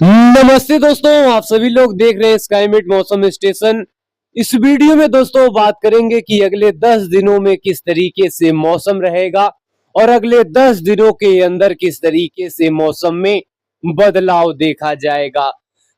नमस्ते दोस्तों, आप सभी लोग देख रहे हैं स्काईमेट मौसम स्टेशन। इस वीडियो में दोस्तों बात करेंगे कि अगले 10 दिनों में किस तरीके से मौसम रहेगा और अगले 10 दिनों के अंदर किस तरीके से मौसम में बदलाव देखा जाएगा।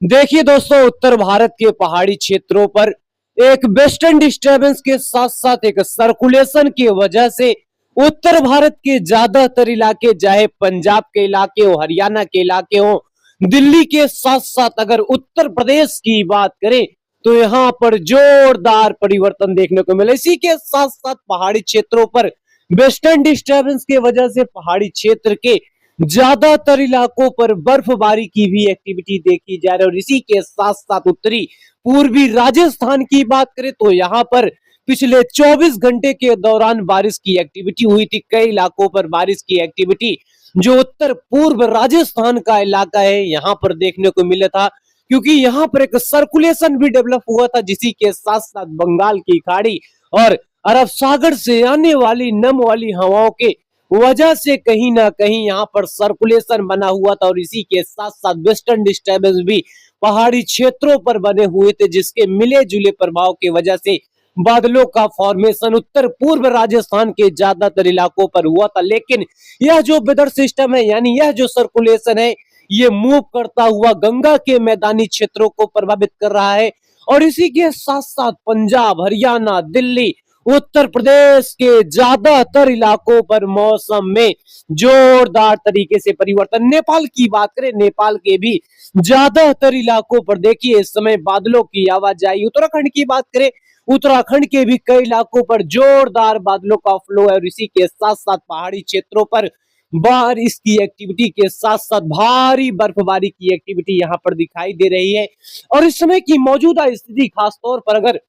देखिए दोस्तों, उत्तर भारत के पहाड़ी क्षेत्रों पर एक वेस्टर्न डिस्टर्बेंस के साथ साथ एक सर्कुलेशन की वजह से उत्तर भारत के ज्यादातर इलाके, चाहे पंजाब के इलाके हो, हरियाणा के इलाके हो, दिल्ली के साथ साथ अगर उत्तर प्रदेश की बात करें तो यहाँ पर जोरदार परिवर्तन देखने को मिले। इसी के साथ साथ पहाड़ी क्षेत्रों पर वेस्टर्न डिस्टर्बेंस की वजह से पहाड़ी क्षेत्र के ज्यादातर इलाकों पर बर्फबारी की भी एक्टिविटी देखी जा रही है। और इसी के साथ साथ उत्तरी पूर्वी राजस्थान की बात करें तो यहाँ पर पिछले 24 घंटे के दौरान बारिश की एक्टिविटी हुई थी। कई इलाकों पर बारिश की एक्टिविटी जो उत्तर पूर्व राजस्थान का इलाका है यहाँ पर देखने को मिला था, क्योंकि यहाँ पर एक सर्कुलेशन भी डेवलप हुआ था, जिसी के साथ साथ बंगाल की खाड़ी और अरब सागर से आने वाली नम वाली हवाओं के वजह से कहीं ना कहीं यहाँ पर सर्कुलेशन बना हुआ था। और इसी के साथ साथ वेस्टर्न डिस्टर्बेंस भी पहाड़ी क्षेत्रों पर बने हुए थे, जिसके मिले जुले प्रभाव की वजह से बादलों का फॉर्मेशन उत्तर पूर्व राजस्थान के ज्यादातर इलाकों पर हुआ था। लेकिन यह जो वेदर सिस्टम है, यानी यह जो सर्कुलेशन है, ये मूव करता हुआ गंगा के मैदानी क्षेत्रों को प्रभावित कर रहा है। और इसी के साथ साथ पंजाब, हरियाणा, दिल्ली, उत्तर प्रदेश के ज्यादातर इलाकों पर मौसम में जोरदार तरीके से परिवर्तन। नेपाल की बात करें, नेपाल के भी ज्यादातर इलाकों पर देखिए इस समय बादलों की आवाजाही। उत्तराखंड की बात करें, उत्तराखंड के भी कई इलाकों पर जोरदार बादलों का फ्लो है। और इसी के साथ साथ पहाड़ी क्षेत्रों पर बारिश की एक्टिविटी के साथ साथ भारी बर्फबारी की एक्टिविटी यहाँ पर दिखाई दे रही है। और इस समय की मौजूदा स्थिति, खासतौर पर अगर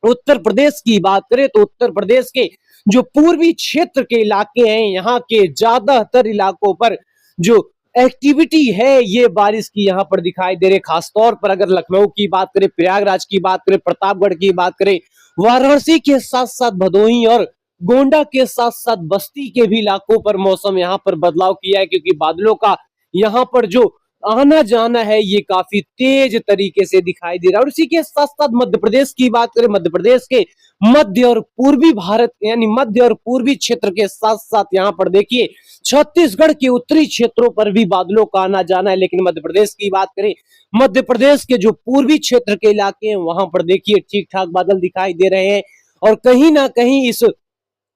उत्तर प्रदेश की बात करें तो उत्तर प्रदेश के जो पूर्वी क्षेत्र के इलाके हैं, यहाँ के ज्यादातर इलाकों पर जो एक्टिविटी है ये बारिश की यहाँ पर दिखाई दे रही है। खासतौर पर अगर लखनऊ की बात करें, प्रयागराज की बात करें, प्रतापगढ़ की बात करें, वाराणसी के साथ साथ भदोही और गोंडा के साथ साथ बस्ती के भी इलाकों पर मौसम यहाँ पर बदलाव किया है, क्योंकि बादलों का यहाँ पर जो आना जाना है ये काफी तेज तरीके से दिखाई दे रहा है। और इसी के साथ साथ मध्य प्रदेश की बात करें, मध्य प्रदेश के मध्य और पूर्वी भारत यानी मध्य और पूर्वी क्षेत्र के साथ साथ यहाँ पर देखिए छत्तीसगढ़ के उत्तरी क्षेत्रों पर भी बादलों का आना जाना है। लेकिन मध्य प्रदेश की बात करें, मध्य प्रदेश के जो पूर्वी क्षेत्र के इलाके हैं वहां पर देखिए ठीक ठाक बादल दिखाई दे रहे हैं। और कहीं ना कहीं इस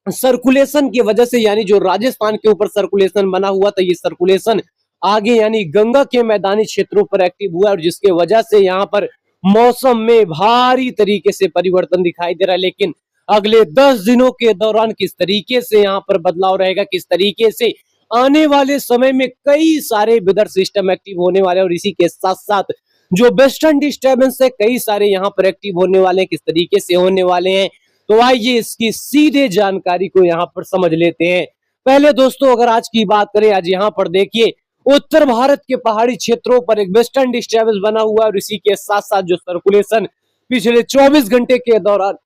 सर्कुलेशन की वजह से, यानी जो राजस्थान के ऊपर सर्कुलेशन बना हुआ था, ये सर्कुलेशन आगे यानी गंगा के मैदानी क्षेत्रों पर एक्टिव हुआ, और जिसके वजह से यहाँ पर मौसम में भारी तरीके से परिवर्तन दिखाई दे रहा है। लेकिन अगले 10 दिनों के दौरान किस तरीके से यहाँ पर बदलाव रहेगा, किस तरीके से आने वाले समय में कई सारे वेदर सिस्टम एक्टिव होने वाले हैं, और इसी के साथ साथ जो वेस्टर्न डिस्टर्बेंस है कई सारे यहाँ पर एक्टिव होने वाले हैं, किस तरीके से होने वाले हैं, तो आइए इसकी सीधे जानकारी को यहाँ पर समझ लेते हैं। पहले दोस्तों अगर आज की बात करें, आज यहाँ पर देखिए उत्तर भारत के पहाड़ी क्षेत्रों पर एक वेस्टर्न डिस्टर्बेंस बना हुआ है, और इसी के साथ साथ जो सर्कुलेशन पिछले 24 घंटे के दौरान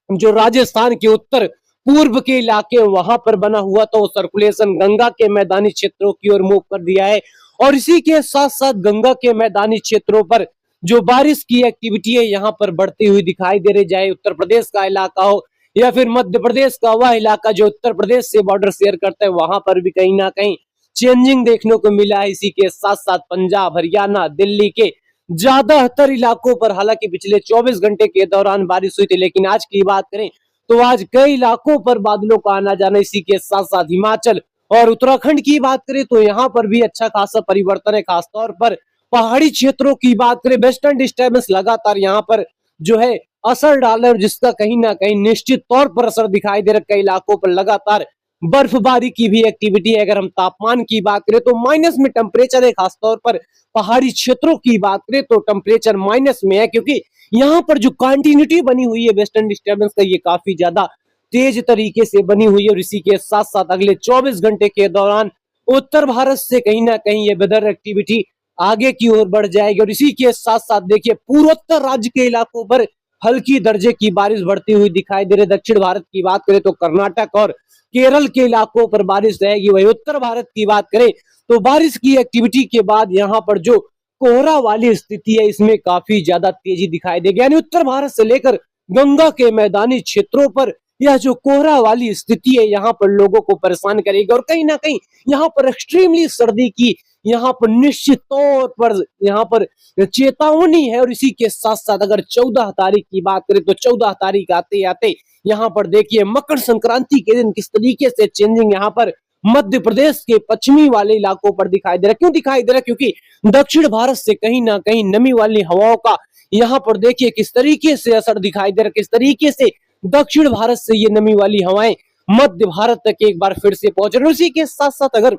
जो राजस्थान के उत्तर पूर्व के इलाके वहां पर बना हुआ, तो वो सर्कुलेशन गंगा के मैदानी क्षेत्रों की ओर मूव कर दिया है। और इसी के साथ साथ गंगा के मैदानी क्षेत्रों पर जो बारिश की एक्टिविटी है यहाँ पर बढ़ती हुई दिखाई दे रही, चाहे उत्तर प्रदेश का इलाका हो या फिर मध्य प्रदेश का वह इलाका जो उत्तर प्रदेश से बॉर्डर शेयर करता है, वहां पर भी कहीं ना कहीं चेंजिंग देखने को मिला है। इसी के साथ साथ पंजाब, हरियाणा, दिल्ली के ज्यादातर इलाकों पर हालांकि पिछले 24 घंटे के दौरान बारिश हुई थी, लेकिन आज की बात करें तो आज कई इलाकों पर बादलों का आना जाना। इसी के साथ साथ हिमाचल और उत्तराखंड की बात करें तो यहाँ पर भी अच्छा खासा परिवर्तन है। खासतौर पर पहाड़ी क्षेत्रों की बात करें, वेस्टर्न डिस्टर्बेंस लगातार यहाँ पर जो है असर डाल है, और जिसका कहीं ना कहीं निश्चित तौर पर असर दिखाई दे रहा है। कई इलाकों पर लगातार बर्फबारी की भी एक्टिविटी है। अगर हम तापमान की बात करें तो माइनस में टेम्परेचर है। खासतौर पर पहाड़ी क्षेत्रों की बात करें तो टेम्परेचर माइनस में है, क्योंकि यहाँ पर जो कंटिन्यूटी बनी हुई है वेस्टर्न डिस्टर्बेंस का, ये काफी ज्यादा तेज तरीके से बनी हुई है। और इसी के साथ साथ अगले 24 घंटे के दौरान उत्तर भारत से कहीं ना कहीं ये वेदर एक्टिविटी आगे की ओर बढ़ जाएगी। और इसी के साथ साथ देखिए पूर्वोत्तर राज्य के इलाकों पर हल्की दर्जे की बारिश बढ़ती हुई दिखाई दे रही। दक्षिण भारत की बात करें तो कर्नाटक और केरल के इलाकों पर बारिश रहेगी। वही उत्तर भारत की बात करें तो बारिश की एक्टिविटी के बाद यहाँ पर जो कोहरा वाली स्थिति है इसमें काफी ज्यादा तेजी दिखाई देगी, यानी उत्तर भारत से लेकर गंगा के मैदानी क्षेत्रों पर यह जो कोहरा वाली स्थिति है यहाँ पर लोगों को परेशान करेगी। और कहीं ना कहीं यहाँ पर एक्सट्रीमली सर्दी की यहाँ पर निश्चित तौर पर यहाँ पर चेतावनी है। और इसी के साथ साथ अगर 14 तारीख की बात करें तो 14 तारीख आते आते यहाँ पर देखिए मकर संक्रांति के दिन किस तरीके से चेंजिंग यहाँ पर मध्य प्रदेश के पश्चिमी वाले इलाकों पर दिखाई दे रहा है। क्यों दिखाई दे रहा है? क्योंकि दक्षिण भारत से कहीं ना कहीं नमी वाली हवाओं का यहाँ पर देखिए किस तरीके से असर दिखाई दे रहा है, किस तरीके से दक्षिण भारत से ये नमी वाली हवाएं मध्य भारत तक एक बार फिर से पहुंच रही है। उसी के साथ साथ अगर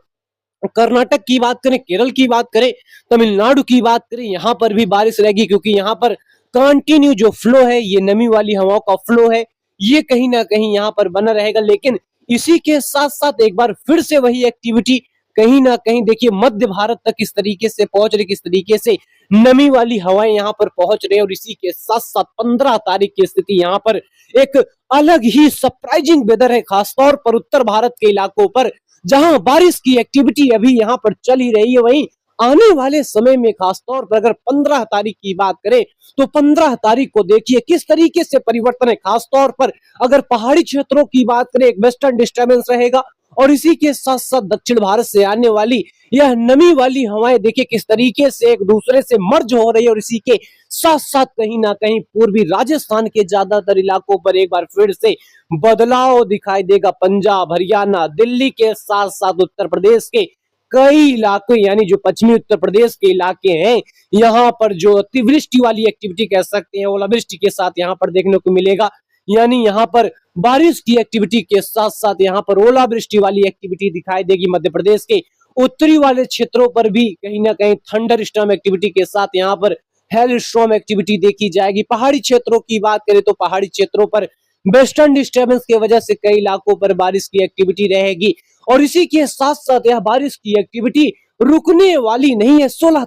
कर्नाटक की बात करें, केरल की बात करें, तमिलनाडु की बात करें, यहाँ पर भी बारिश रहेगी, क्योंकि यहाँ पर कंटिन्यू जो फ्लो है, ये नमी वाली हवाओं का फ्लो है, ये कहीं ना कहीं यहाँ पर बना रहेगा। लेकिन इसी के साथ साथ एक बार फिर से वही एक्टिविटी कहीं ना कहीं देखिए मध्य भारत तक किस तरीके से पहुंच रही, किस तरीके से नमी वाली हवाएं यहाँ पर पहुंच रही है। और इसी के साथ साथ 15 तारीख की स्थिति यहाँ पर एक अलग ही सरप्राइजिंग वेदर है, खासतौर पर उत्तर भारत के इलाकों पर जहां बारिश की एक्टिविटी अभी यहाँ पर चल ही रही है। वहीं आने वाले समय में खासतौर पर अगर 15 तारीख की बात करें तो 15 तारीख को देखिए किस तरीके से परिवर्तन है। खासतौर पर अगर पहाड़ी क्षेत्रों की बात करें, एक वेस्टर्न डिस्टर्बेंस रहेगा और इसी के साथ साथ दक्षिण भारत से आने वाली यह नमी वाली हवाएं देखिए किस तरीके से एक दूसरे से मर्ज हो रही है। और इसी के साथ साथ कहीं ना कहीं पूर्वी राजस्थान के ज्यादातर इलाकों पर एक बार फिर से बदलाव दिखाई देगा। पंजाब, हरियाणा, दिल्ली के साथ साथ उत्तर प्रदेश के कई इलाके, यानी जो पश्चिमी उत्तर प्रदेश के इलाके हैं, यहाँ पर जो अतिवृष्टि वाली एक्टिविटी कह सकते हैं, ओलावृष्टि के साथ यहाँ पर देखने को मिलेगा। यानी यहाँ पर बारिश की एक्टिविटी के साथ साथ यहाँ पर ओलावृष्टि वाली एक्टिविटी दिखाई देगी। मध्य प्रदेश के उत्तरी वाले क्षेत्रों पर भी कहीं ना कहीं थंडर स्टॉर्म एक्टिविटी के साथ यहाँ पर हेल स्टॉर्म एक्टिविटी देखी जाएगी। पहाड़ी क्षेत्रों की बात करें तो पहाड़ी क्षेत्रों पर वेस्टर्न डिस्टर्बेंस की वजह से कई इलाकों पर बारिश की एक्टिविटी रहेगी। और इसी के साथ साथ यह बारिश की एक्टिविटी रुकने वाली नहीं है। 16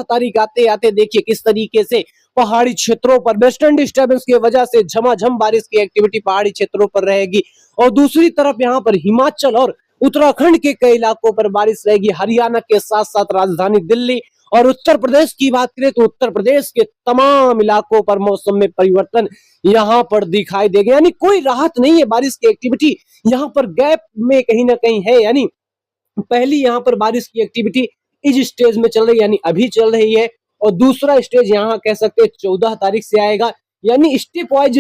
तारीख आते आते देखिए किस तरीके से पहाड़ी क्षेत्रों पर वेस्टर्न डिस्टर्बेंस की वजह से झमाझम बारिश की एक्टिविटी पहाड़ी क्षेत्रों पर रहेगी। और दूसरी तरफ यहाँ पर हिमाचल और उत्तराखंड के कई इलाकों पर बारिश रहेगी। हरियाणा के साथ साथ राजधानी दिल्ली और उत्तर प्रदेश की बात करें तो उत्तर प्रदेश के तमाम इलाकों पर मौसम में परिवर्तन यहाँ पर दिखाई देगा। यानी कोई राहत नहीं है, बारिश की एक्टिविटी यहाँ पर गैप में कहीं ना कहीं है। यानी पहली यहाँ पर बारिश की एक्टिविटी इस स्टेज में चल रही, यानी अभी चल रही है, और दूसरा स्टेज यहाँ कह सकते हैं 14 तारीख से आएगा। यानी स्टेज वाइज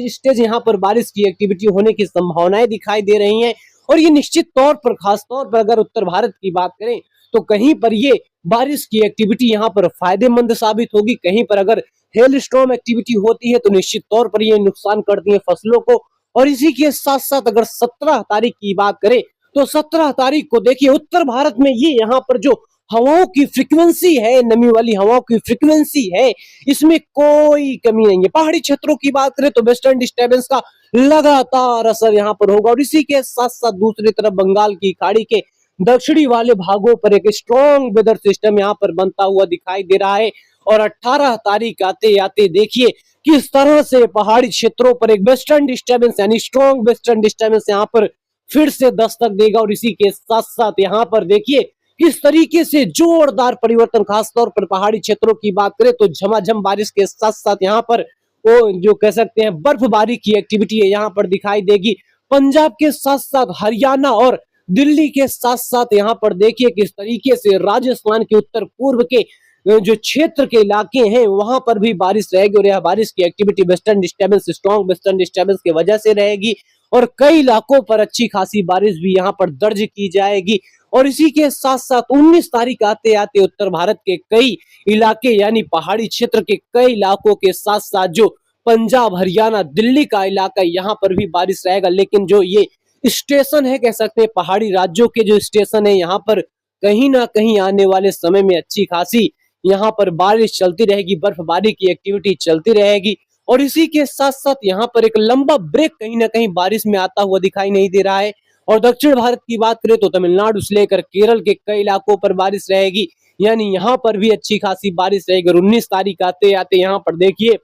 स्टेज यहाँ पर बारिश की एक्टिविटी होने की संभावनाएं दिखाई दे रही हैं। और ये निश्चित तौर पर खास तौर पर अगर उत्तर भारत की बात करें तो कहीं पर ये बारिश की एक्टिविटी यहाँ पर फायदेमंद साबित होगी, कहीं पर अगर हेल स्टॉर्म एक्टिविटी होती है तो निश्चित तौर पर ये नुकसान करती है फसलों को। और इसी के साथ साथ अगर 17 तारीख की बात करें तो 17 तारीख को देखिए उत्तर भारत में ये यहाँ पर जो हवाओं की फ्रीक्वेंसी है, नमी वाली हवाओं की फ्रीक्वेंसी है, इसमें कोई कमी नहीं है। पहाड़ी क्षेत्रों की बात करें तो वेस्टर्न डिस्टर्बेंस का लगातार असर यहाँ पर होगा। और इसी के साथ साथ दूसरी तरफ बंगाल की खाड़ी के दक्षिणी वाले भागों पर एक स्ट्रॉन्ग वेदर सिस्टम यहाँ पर बनता हुआ दिखाई दे रहा है। और 18 तारीख आते आते देखिए किस तरह से पहाड़ी क्षेत्रों पर एक वेस्टर्न डिस्टर्बेंस यानी स्ट्रॉन्ग वेस्टर्न डिस्टर्बेंस यहाँ पर फिर से दस्तक देगा। और इसी के साथ साथ यहाँ पर देखिए किस तरीके से जोरदार परिवर्तन, खासतौर पर पहाड़ी क्षेत्रों की बात करें तो झमाझम बारिश के साथ साथ यहाँ पर वो जो कह सकते हैं बर्फबारी की एक्टिविटी है यहाँ पर दिखाई देगी। पंजाब के साथ साथ हरियाणा और दिल्ली के साथ साथ यहाँ पर देखिए किस तरीके से राजस्थान के उत्तर पूर्व के जो क्षेत्र के इलाके हैं वहां पर भी बारिश रहेगी। और यह बारिश की activity western disturbance, strong western disturbance की वजह से रहेगी। और कई इलाकों पर अच्छी खासी बारिश भी यहाँ पर दर्ज की जाएगी। और इसी के साथ साथ 19 तारीख आते आते उत्तर भारत के कई इलाके यानी पहाड़ी क्षेत्र के कई इलाकों के साथ साथ जो पंजाब, हरियाणा, दिल्ली का इलाका, यहाँ पर भी बारिश रहेगा। लेकिन जो ये स्टेशन है कह सकते हैं पहाड़ी राज्यों के जो स्टेशन है यहाँ पर कहीं ना कहीं आने वाले समय में अच्छी खासी यहाँ पर बारिश चलती रहेगी, बर्फबारी की एक्टिविटी चलती रहेगी। और इसी के साथ साथ यहाँ पर एक लंबा ब्रेक कहीं ना कहीं बारिश में आता हुआ दिखाई नहीं दे रहा है। और दक्षिण भारत की बात करें तो तमिलनाडु से लेकर केरल के कई इलाकों पर बारिश रहेगी, यानी यहाँ पर भी अच्छी खासी बारिश रहेगी। और 19 तारीख आते आते यहाँ पर देखिए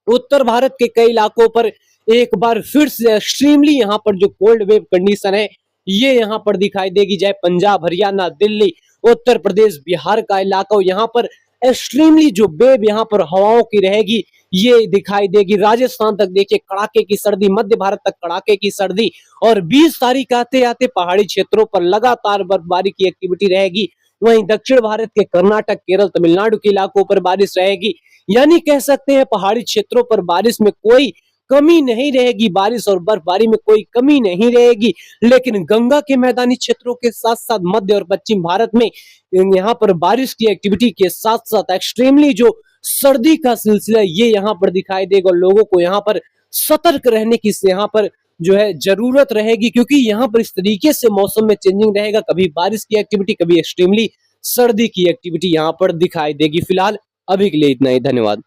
उत्तर भारत के कई इलाकों पर एक बार फिर से एक्सट्रीमली यहाँ पर जो कोल्ड वेव कंडीशन है ये यहाँ पर दिखाई देगी, चाहे पंजाब, हरियाणा, दिल्ली उत्तर प्रदेश बिहार का इलाका, यहाँ पर एक्सट्रीमली जो बेब यहाँ पर हवाओं की रहेगी ये दिखाई देगी। राजस्थान तक देखिए कड़ाके की सर्दी, मध्य भारत तक कड़ाके की सर्दी, और 20 तारीख आते आते पहाड़ी क्षेत्रों पर लगातार बर्फबारी की एक्टिविटी रहेगी। वहीं दक्षिण भारत के कर्नाटक, केरल, तमिलनाडु के इलाकों पर बारिश रहेगी। यानी कह सकते हैं पहाड़ी क्षेत्रों पर बारिश में कोई कमी नहीं रहेगी, बारिश और बर्फबारी में कोई कमी नहीं रहेगी। लेकिन गंगा के मैदानी क्षेत्रों के साथ साथ मध्य और पश्चिम भारत में यहाँ पर बारिश की एक्टिविटी के साथ साथ एक्सट्रीमली जो सर्दी का सिलसिला ये यहाँ पर दिखाई देगा। लोगों को यहाँ पर सतर्क रहने की यहाँ पर जो है जरूरत रहेगी, क्योंकि यहाँ पर इस तरीके से मौसम में चेंजिंग रहेगा, कभी बारिश की एक्टिविटी, कभी एक्सट्रीमली सर्दी की एक्टिविटी यहाँ पर दिखाई देगी। फिलहाल अभी के लिए इतना ही, धन्यवाद।